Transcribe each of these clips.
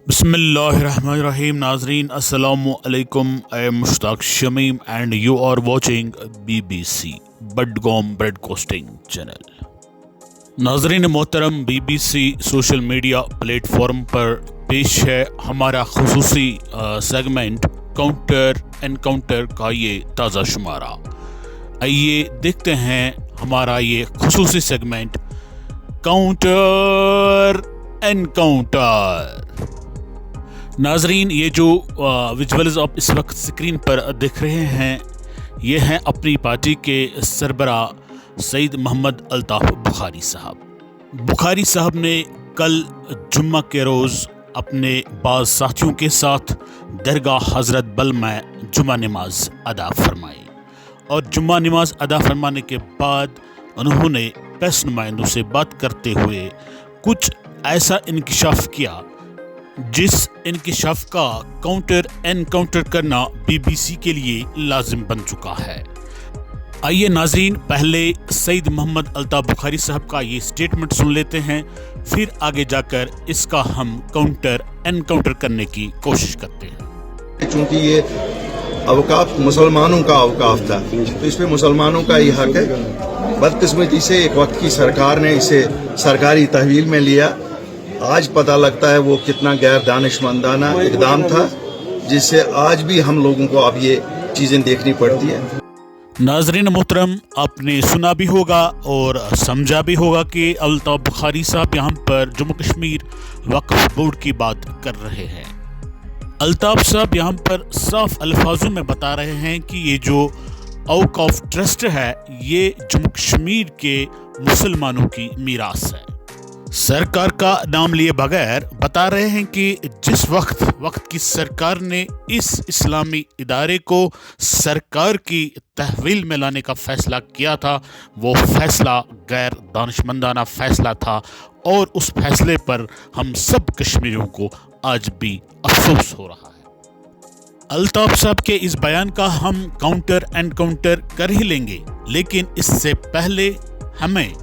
Bismillahirrahmanirrahim. Nazreen, Assalamu alaikum. I am Mushtaq Shamim and you are watching BBC Budgom Broadcasting Channel. नाजरीन मोहतरम, BBC social media platform पर पेश है हमारा खुसूसी segment counter encounter का ये ताज़ा शुमारा। आइए देखते हैं हमारा ये खुसूसी सेगमेंट काउंटर एनकाउंटर। नाजरीन, ये जो विजुअल्स आप इस वक्त स्क्रीन पर देख रहे हैं, ये हैं अपनी पार्टी के सरबरा सईद मोहम्मद अल्ताफ़ बुखारी साहब। बुखारी साहब ने कल जुम्मा के रोज़ अपने बाज़ साथियों के साथ दरगाह हज़रत बल में जुम्मा नमाज अदा फरमाई और जुम्मा नमाज अदा फरमाने के बाद उन्होंने प्रेस नुमाइंदों से बात करते हुए कुछ ऐसा इंकिशाफ किया जिस इंकिशाफ का काउंटर एनकाउंटर करना BBC के लिए लाजिम बन चुका है। आइए नाज़रीन, पहले सईद मोहम्मद अल्ताफ़ बुखारी साहब का ये स्टेटमेंट सुन लेते हैं, फिर आगे जाकर इसका हम काउंटर एनकाउंटर करने की कोशिश करते हैं। चूँकि ये अवकाफ मुसलमानों का अवकाफ था तो इस पे मुसलमानों का ही हक है। बदकिस्मती से एक वक्त की सरकार ने इसे सरकारी तहवील में लिया। आज पता लगता है वो कितना गैर दानिशमंदाना इक़दाम था, जिससे आज भी हम लोगों को अब ये चीज़ें देखनी पड़ती है। नाज़रीन मोहतरम, आपने सुना भी होगा और समझा भी होगा कि अल्ताफ़ बुखारी साहब यहाँ पर जम्मू कश्मीर वक्फ बोर्ड की बात कर रहे हैं। अल्ताफ़ साहब यहाँ पर साफ अल्फाजों में बता रहे हैं कि ये जो औक़ाफ़ ट्रस्ट है, ये जम्मू कश्मीर के मुसलमानों की मीरास है। सरकार का नाम लिए बगैर बता रहे हैं कि जिस वक्त की सरकार ने इस इस्लामी इदारे को सरकार की तहवील में लाने का फैसला किया था, वो फैसला गैर दानिशमंदाना फैसला था और उस फैसले पर हम सब कश्मीरियों को आज भी अफसोस हो रहा है। अल्ताफ़ साहब के इस बयान का हम काउंटर एनकाउंटर कर ही लेंगे, लेकिन इससे पहले हमें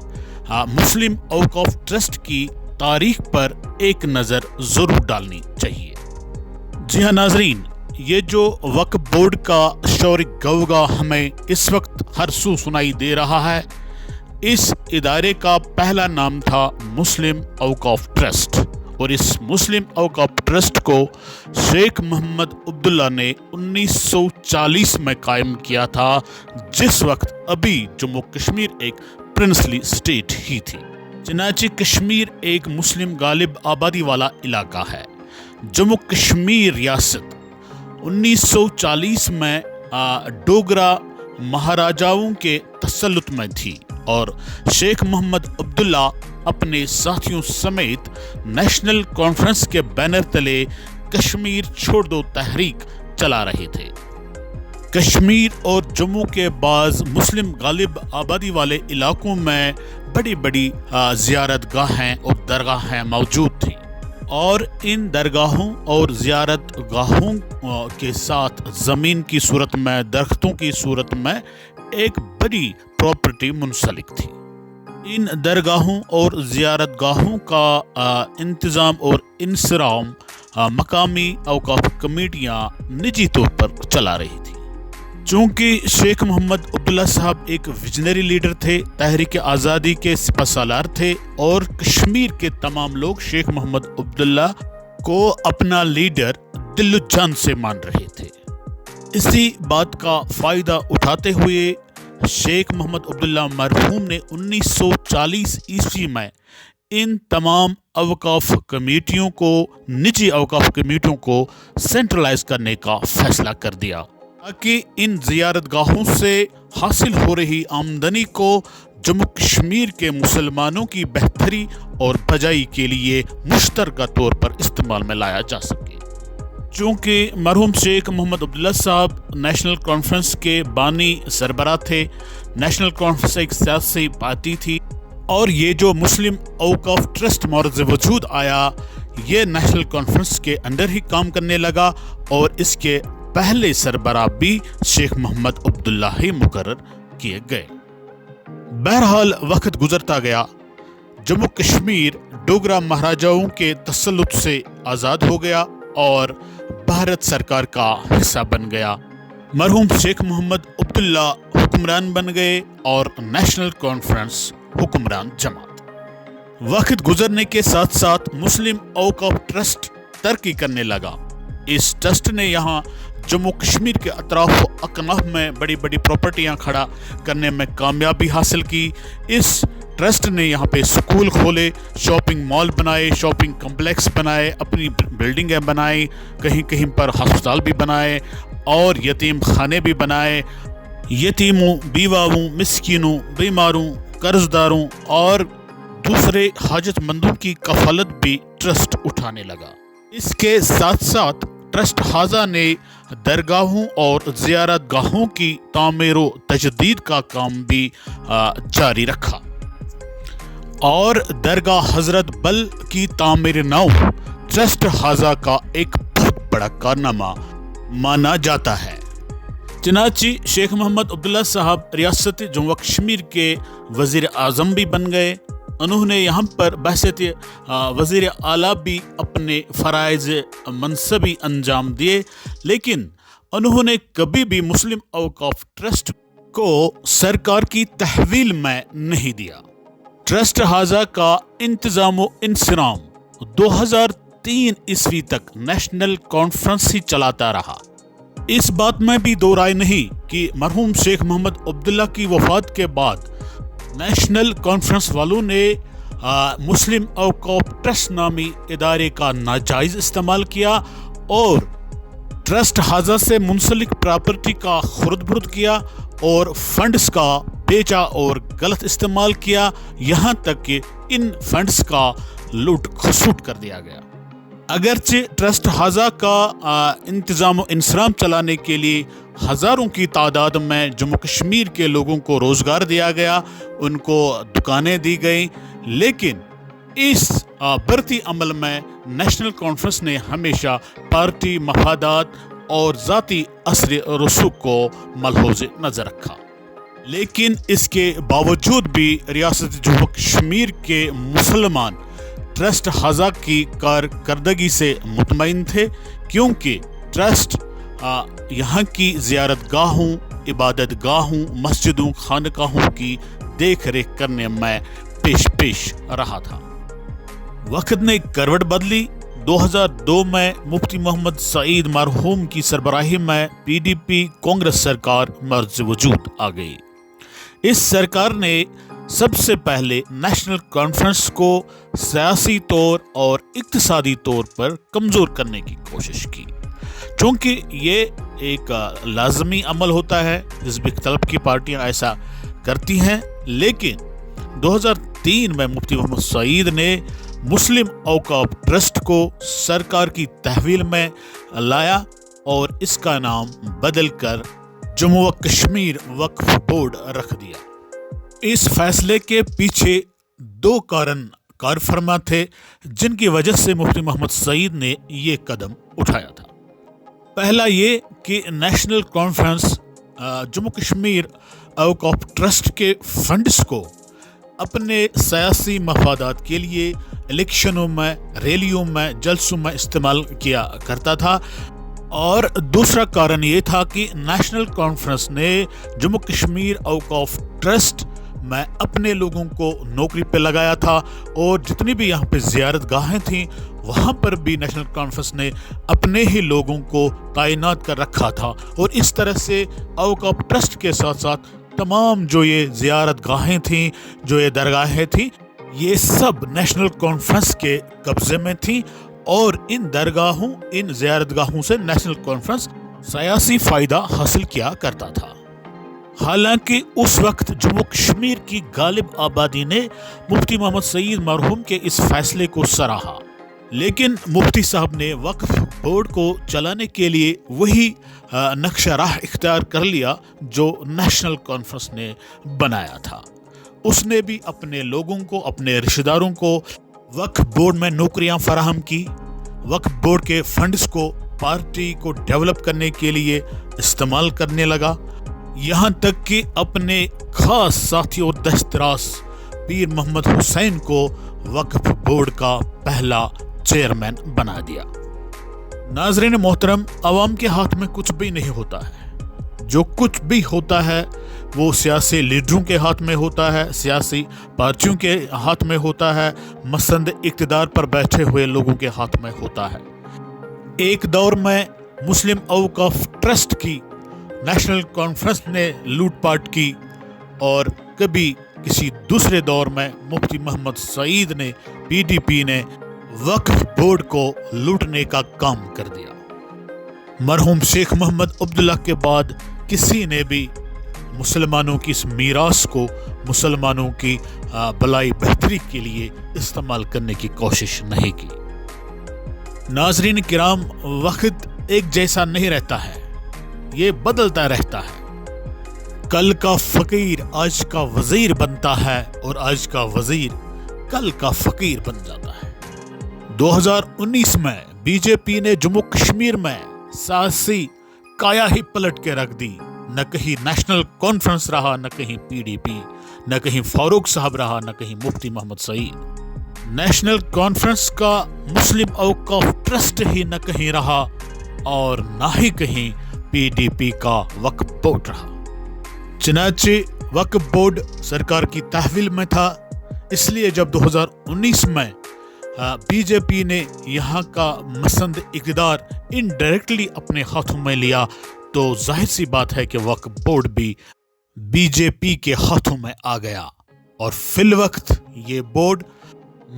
मुस्लिम औक़ाफ़ ट्रस्ट की तारीख पर एक नज़र ज़रूर डालनी चाहिए। जी हाँ नाज़रीन, ये जो वक्फ बोर्ड का शौर गवगा हमें इस वक्त हर सू सुनाई दे रहा है, इस इदारे का पहला नाम था मुस्लिम औक़ाफ़ ट्रस्ट और इस मुस्लिम औक़ाफ़ ट्रस्ट को शेख मोहम्मद अब्दुल्ला ने 1940 में कायम किया था, जिस वक्त अभी जम्मू कश्मीर एक प्रिंसली स्टेट ही थी। चनाचे कश्मीर एक मुस्लिम गालिब आबादी वाला इलाका है। जम्मू कश्मीर रियासत 1940 में डोगरा महाराजाओं के तसल्लुत में थी और शेख मोहम्मद अब्दुल्ला अपने साथियों समेत नेशनल कॉन्फ्रेंस के बैनर तले कश्मीर छोड़ दो तहरीक चला रहे थे। कश्मीर और जम्मू के बाज़ मुस्लिम गालिब आबादी वाले इलाकों में बड़ी बड़ी ज़ियारत गाहें और दरगाहें मौजूद थीं और इन दरगाहों और ज़ियारत गाहों के साथ ज़मीन की सूरत में, दरख्तों की सूरत में एक बड़ी प्रॉपर्टी मुंसलिक थी। इन दरगाहों और ज़ियारत गाहों का इंतज़ाम और इंसराम मकामी औक़ाफ़ कमेटियाँ निजी तौर पर चला रही थी। चूँकि शेख मोहम्मद अब्दुल्ला साहब एक विजनरी लीडर थे, तहरीक आज़ादी के सिपहसालार थे और कश्मीर के तमाम लोग शेख मोहम्मद अब्दुल्ला को अपना लीडर दिल-जान से मान रहे थे। इसी बात का फ़ायदा उठाते हुए शेख मोहम्मद अब्दुल्ला मरहूम ने 1940 ईस्वी में इन तमाम औक़ाफ़ कमेटियों को, निजी औक़ाफ़ कमेटियों को सेंट्रलाइज करने का फ़ैसला कर दिया ताकि इन ज़ियारत गाहों से हासिल हो रही आमदनी को जम्मू कश्मीर के मुसलमानों की बेहतरी और भलाई के लिए मुश्तरका तौर पर इस्तेमाल में लाया जा सके। चूँकि मरहूम शेख मोहम्मद अब्दुल्ला साहब नेशनल कॉन्फ्रेंस के बानी सरबरा थे, नेशनल कॉन्फ्रेंस एक सियासी पार्टी थी और ये जो मुस्लिम औक़ाफ़ ट्रस्ट मौजूद वजूद आया, ये नेशनल कॉन्फ्रेंस के अंडर ही काम करने लगा और इसके पहले सरबरा भी शेख मोहम्मद अब्दुल्ला ही मुकर्रर किए गए। बहरहाल वक्त गुजरता गया, जम्मू कश्मीर डोगरा महाराजाओं के तसल्लुत से आज़ाद हो गया और भारत सरकार का हिस्सा बन गया। मरहूम शेख मोहम्मद अब्दुल्ला हुक्मरान बन गए और नेशनल कॉन्फ्रेंस हुक्मरान जमात। वक्त गुजरने के साथ साथ मुस्लिम औकाफ ट्रस्ट तरक्की करने लगा। इस ट्रस्ट ने यहाँ जम्मू कश्मीर के अतराफ अकनाफ में बड़ी बड़ी प्रॉपर्टियाँ खड़ा करने में कामयाबी हासिल की। इस ट्रस्ट ने यहाँ पे स्कूल खोले, शॉपिंग मॉल बनाए, शॉपिंग कम्प्लेक्स बनाए, अपनी बिल्डिंगें बनाई, कहीं कहीं पर हस्पताल भी बनाए और यतीम खाने भी बनाए। यतीमों, बीवाओं, मिस्कीनों, बीमारों, कर्जदारों और दूसरे हाजतमंदों की कफालत भी ट्रस्ट उठाने लगा। इसके साथ साथ ट्रस्ट हाजा ने दरगाहों और ज़ियारत गाहों की तामीर व तजदीद का काम भी जारी रखा और दरगाह हजरत बल की तामीर नौ ट्रस्ट हाजा का एक बहुत बड़ा कारनामा माना जाता है। चनाची शेख मोहम्मद अब्दुल्ला साहब रियासत जम्मू कश्मीर के वज़ीर आज़म भी बन गए। उन्होंने यहाँ पर बहसत वज़ीर आला भी अपने फ़राइज़ मनसबी अंजाम दिए, लेकिन उन्होंने कभी भी मुस्लिम औकाफ ट्रस्ट को सरकार की तहवील में नहीं दिया। ट्रस्ट हाजा का इंतज़ाम व इंसराम 2003 ईस्वी तक नेशनल कॉन्फ्रेंस ही चलाता रहा। इस बात में भी दो राय नहीं कि मरहूम शेख मोहम्मद अब्दुल्ला की वफ़ात के बाद नेशनल कॉन्फ्रेंस वालों ने मुस्लिम औकाफ ट्रस्ट नामी इदारे का नाजायज़ इस्तेमाल किया और ट्रस्ट हाजा से मुंसलिक प्रॉपर्टी का खुर्द-बुर्द किया और फंड्स का बेचा और गलत इस्तेमाल किया, यहाँ तक कि इन फंड्स का लूट खसूट कर दिया गया। अगरचे ट्रस्ट हाजा का इंतज़ाम व इंसराम चलाने के लिए हज़ारों की तादाद में जम्मू कश्मीर के लोगों को रोज़गार दिया गया, उनको दुकानें दी गई, लेकिन इस बढ़ती अमल में नेशनल कॉन्फ्रेंस ने हमेशा पार्टी मफादात और ज़ाती असर रसूख को मलहूज़ नज़र रखा। लेकिन इसके बावजूद भी रियासत जम्मू कश्मीर के मुसलमान ट्रस्ट हाजा की कारकर्दगी से मुतमईन थे, क्योंकि ट्रस्ट यहाँ की ज़ियारत गाहों, इबादत गाहों, मस्जिदों, खानकाहों की देख रेख करने में पेश रहा था। वक्त ने करवट बदली। 2002 में मुफ्ती मोहम्मद सईद मरहूम की सरबराही में PDP कांग्रेस सरकार मर्ज वजूद आ गई। इस सरकार ने सबसे पहले नेशनल कॉन्फ्रेंस को सियासी तौर और इक्तिसादी तौर पर कमज़ोर करने की कोशिश की, चूँकि ये एक लाजमी अमल होता है, हिज़्ब इख्तिलाफ की पार्टियां ऐसा करती हैं। लेकिन 2003 में मुफ्ती मोहम्मद सईद ने मुस्लिम औकाफ ट्रस्ट को सरकार की तहवील में लाया और इसका नाम बदल कर जम्मू व कश्मीर वक्फ बोर्ड रख दिया। इस फैसले के पीछे दो कार फरमा थे जिनकी वजह से मुफ्ती मोहम्मद सईद ने ये कदम उठाया था। पहला ये कि नेशनल कॉन्फ्रेंस जम्मू कश्मीर औकाफ ट्रस्ट के फंड्स को अपने सियासी मफादात के लिए इलेक्शनों में, रैलियों में, जलसों में इस्तेमाल किया करता था। और दूसरा कारण ये था कि नेशनल कॉन्फ्रेंस ने जम्मू कश्मीर औकाफ ट्रस्ट में अपने लोगों को नौकरी पे लगाया था और जितनी भी यहाँ पे ज़ियारत गाहें थीं वहाँ पर भी नेशनल कॉन्फ्रेंस ने अपने ही लोगों को तैनात कर रखा था। और इस तरह से औकाफ ट्रस्ट के साथ साथ तमाम जो ये ज़ियारत गाहें थीं, जो ये दरगाहें थीं, ये सब नेशनल कॉन्फ्रेंस के कब्ज़े में थीं और इन दरगाहों, इन ज़ियारत गाहों से नेशनल कॉन्फ्रेंस सियासी फ़ायदा हासिल किया करता था। हालांकि उस वक्त जम्मू कश्मीर की गालिब आबादी ने मुफ्ती मोहम्मद सईद मरहूम के इस फैसले को सराहा, लेकिन मुफ्ती साहब ने वक्फ बोर्ड को चलाने के लिए वही नक्शा राह इख्तियार कर लिया जो नेशनल कॉन्फ्रेंस ने बनाया था। उसने भी अपने लोगों को, अपने रिश्तेदारों को वक्फ बोर्ड में नौकरियां फराहम की, वक्फ बोर्ड के फंड्स को पार्टी को डेवलप करने के लिए इस्तेमाल करने लगा, यहाँ तक कि अपने खास साथी और दस्तरास पीर मोहम्मद हुसैन को वक्फ बोर्ड का पहला चेयरमैन बना दिया। नाज़रीन मोहतरम, आवाम के हाथ में कुछ भी नहीं होता है। जो कुछ भी होता है वो सियासी लीडरों के हाथ में होता है, सियासी पार्टियों के हाथ में होता है, मसंद इक़्तिदार पर बैठे हुए लोगों के हाथ में होता है। एक दौर में मुस्लिम औक़ाफ़ ट्रस्ट की नेशनल कॉन्फ्रेंस ने लूटपाट की और कभी किसी दूसरे दौर में मुफ्ती मोहम्मद सईद ने, PDP ने वक्फ बोर्ड को लूटने का काम कर दिया। मरहूम शेख मोहम्मद अब्दुल्ला के बाद किसी ने भी मुसलमानों की इस मीरास को मुसलमानों की भलाई बेहतरी के लिए इस्तेमाल करने की कोशिश नहीं की। नाजरीन किराम, वक्त एक जैसा नहीं रहता है, ये बदलता रहता है। कल का फकीर आज का वजीर बनता है और आज का वजीर कल का फकीर बन जाता है। 2019 में बीजेपी ने जम्मू कश्मीर में सियासी काया ही पलट के रख दी। न कहीं नेशनल कॉन्फ्रेंस रहा, न कहीं PDP, न कहीं फारूक साहब रहा, न कहीं मुफ्ती मोहम्मद सईद। नेशनल कॉन्फ्रेंस का मुस्लिम औक़ाफ़ ट्रस्ट ही न कहीं रहा और न ही कहीं PDP का वक्फ बोर्ड रहा। चनाचे वक्फ बोर्ड सरकार की तहवील में था, इसलिए जब 2019 में बीजेपी ने यहाँ का मसंद इक़्तिदार इनडायरेक्टली अपने हाथों में लिया तो जाहिर सी बात है कि वक्फ बोर्ड भी बीजेपी के हाथों में आ गया। और फिल वक्त ये board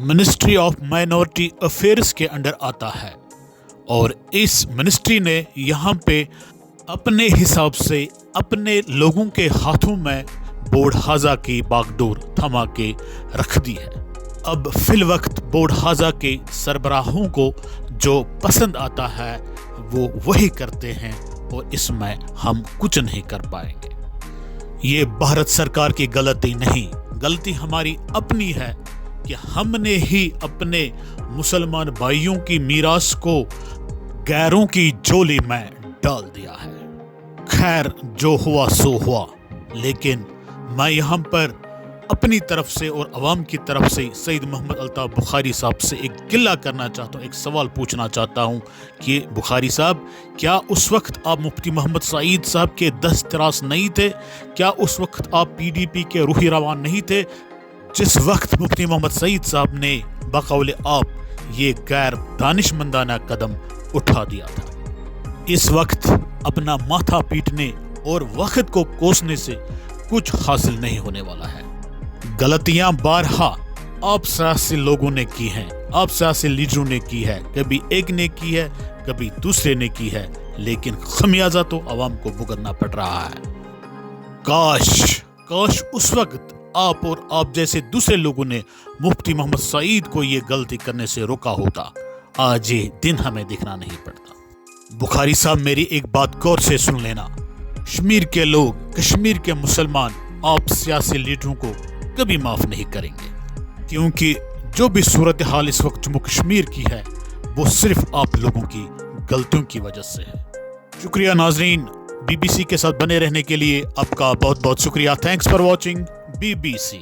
ministry of minority affairs के अंडर आता है और इस मिनिस्ट्री ने यहाँ पे अपने हिसाब से अपने लोगों के हाथों में बोर्ड हाजा की बागडोर थमा के रख दी है। अब फिल वक्त बोर्ड हाजा के सरबराहों को जो पसंद आता है वो वही करते हैं और इसमें हम कुछ नहीं कर पाएंगे। ये भारत सरकार की गलती नहीं, गलती हमारी अपनी है कि हमने ही अपने मुसलमान भाइयों की मीरास को गैरों की झोली में डाल दिया है। खैर, जो हुआ सो हुआ, लेकिन मैं यहाँ पर अपनी तरफ से और अवाम की तरफ से सईद मोहम्मद अल्ताफ़ बुखारी साहब से एक गिला करना चाहता हूँ, एक सवाल पूछना चाहता हूँ कि बुखारी साहब, क्या उस वक्त आप मुफ्ती मोहम्मद सईद साहब के दस्त तरास नहीं थे? क्या उस वक्त आप PDP के रूही रवान नहीं थे जिस वक्त मुफ्ती मोहम्मद सईद साहब ने बकौल आप ये गैर दानिशमंदाना कदम उठा दिया था? इस वक्त अपना माथा पीटने और वक्त को कोसने से कुछ हासिल नहीं होने वाला है। गलतियां बारहा आप सियासी लोगों ने की हैं, आप सियासी लीडरों ने की है, कभी एक ने की है, कभी दूसरे ने की है, लेकिन खमियाजा तो आवाम को भुगतना पड़ रहा है। काश उस वक्त आप और आप जैसे दूसरे लोगों ने मुफ्ती मोहम्मद सईद को ये गलती करने से रोका होता, आज ये दिन हमें दिखना नहीं पड़ता। बुखारी साहब, मेरी एक बात गौर से सुन लेना। कश्मीर के लोग, कश्मीर के मुसलमान आप सियासी लीडरों को कभी माफ नहीं करेंगे, क्योंकि जो भी सूरत हाल इस वक्त जम्मू कश्मीर की है वो सिर्फ आप लोगों की गलतियों की वजह से है। शुक्रिया नाजरीन, BBC के साथ बने रहने के लिए आपका बहुत बहुत शुक्रिया। Thanks for watching BBC।